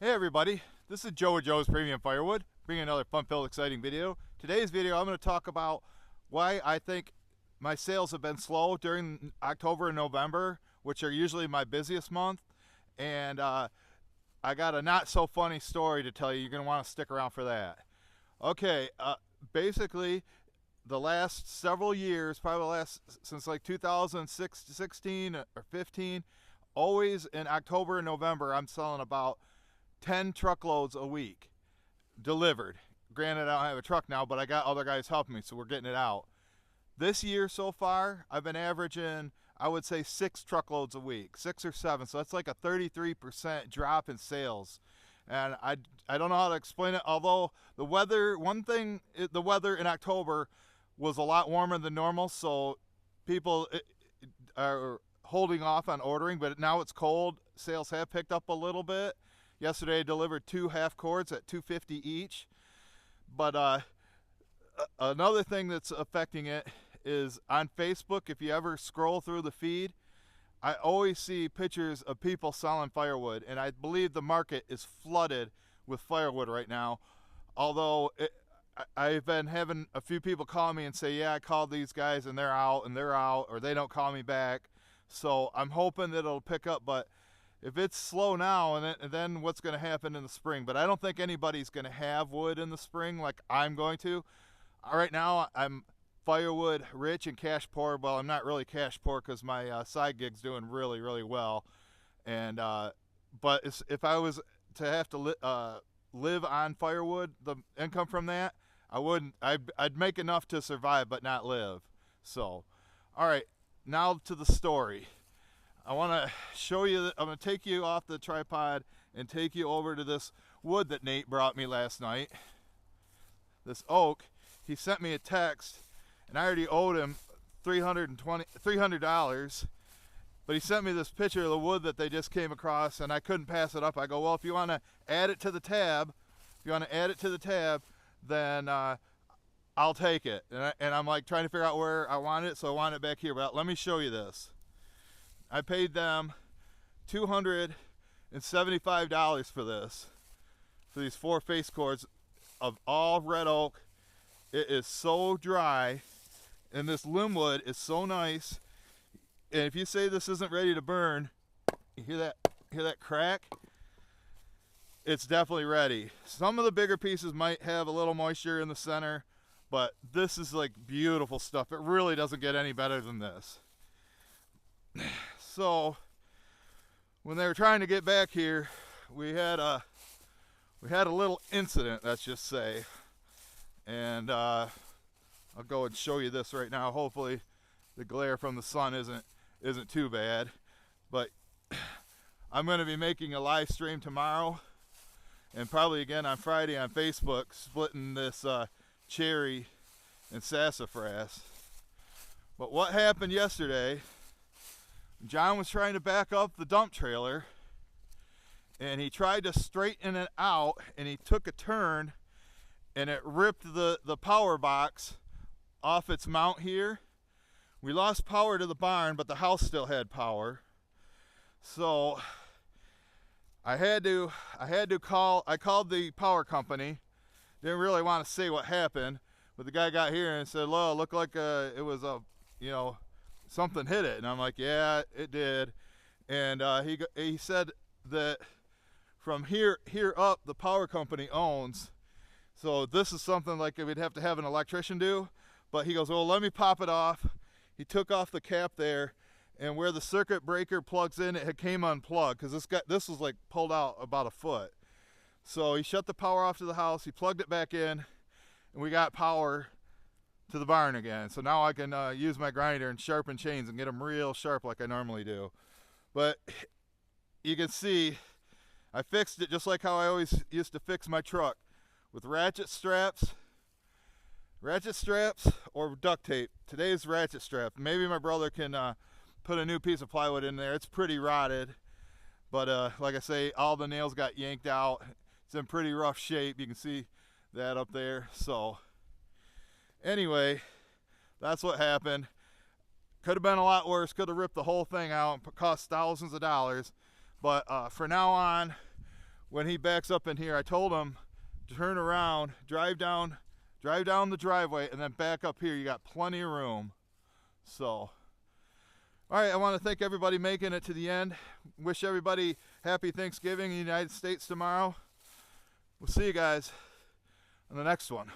Hey everybody, this is Joe with Joe's Premium Firewood, bringing another fun-filled, exciting video. Today's video, I'm going to talk about why I think my sales have been slow during October and November, which are usually my busiest month. And I got a not so funny story to tell you. You're going to want to stick around for that. Okay, basically, the last several years, probably since like 2016 or 15, always in October and November, I'm selling about 10 truckloads a week delivered. Granted, I don't have a truck now, but I got other guys helping me, so we're getting it out. This year so far, I've been averaging, I would say, 6 truckloads a week, 6 or 7. So that's like a 33% drop in sales. And I don't know how to explain it, although the weather, the weather in October was a lot warmer than normal, so people are holding off on ordering, but now it's cold. Sales have picked up a little bit. Yesterday I delivered 2 half cords at $2.50 each. But another thing that's affecting it is on Facebook. If you ever scroll through the feed, I always see pictures of people selling firewood, and I believe the market is flooded with firewood right now. Although I've been having a few people call me and say, yeah, I called these guys and they're out, or they don't call me back. So I'm hoping that it'll pick up, but if it's slow now, and then what's going to happen in the spring? But I don't think anybody's going to have wood in the spring like I'm going to. Right now, I'm firewood rich and cash poor. Well, I'm not really cash poor because my side gig's doing really, really well. And but if I was to have to live on firewood, the income from that, I wouldn't. I'd make enough to survive, but not live. So, all right, now to the story. I want to show you, I'm going to take you off the tripod and take you over to this wood that Nate brought me last night. This oak. He sent me a text, and I already owed him $300, but he sent me this picture of the wood that they just came across, and I couldn't pass it up. I go, well, if you want to add it to the tab, then I'll take it. And I'm like trying to figure out where I want it, so I want it back here. But let me show you this. I paid them $275 for these 4 face cords of all red oak. It is so dry, and this limb wood is so nice. And if you say this isn't ready to burn, you hear that crack? It's definitely ready. Some of the bigger pieces might have a little moisture in the center, but this is like beautiful stuff. It really doesn't get any better than this. So when they were trying to get back here, we had a little incident, let's just say. And I'll go and show you this right now. Hopefully the glare from the sun isn't too bad. But I'm going to be making a live stream tomorrow, and probably again on Friday on Facebook, splitting this cherry and sassafras. But what happened yesterday, John was trying to back up the dump trailer, and he tried to straighten it out, and he took a turn, and it ripped the power box off its mount here. We lost power to the barn, but the house still had power. So I called the power company. Didn't really want to say what happened, but the guy got here and said, "Well, it looked like it was something hit it." And I'm like, yeah, it did. And he said that from here up, the power company owns. So this is something like we'd have to have an electrician do. But he goes, well, let me pop it off. He took off the cap there, and where the circuit breaker plugs in, it came unplugged because this was like pulled out about a foot. So he shut the power off to the house. He plugged it back in, and we got power to the barn again. So now I can use my grinder and sharpen chains and get them real sharp like I normally do. But you can see I fixed it just like how I always used to fix my truck, with ratchet straps or duct tape. Today's ratchet strap. Maybe my brother can put a new piece of plywood in there. It's pretty rotted, but like I say, all the nails got yanked out. It's in pretty rough shape. You can see that up there. So anyway, that's what happened. Could have been a lot worse. Could have ripped the whole thing out and cost thousands of dollars. But for now on, when he backs up in here, I told him to turn around, drive down the driveway, and then back up here. You got plenty of room. So, all right, I want to thank everybody making it to the end. Wish everybody happy Thanksgiving in the United States tomorrow. We'll see you guys on the next one.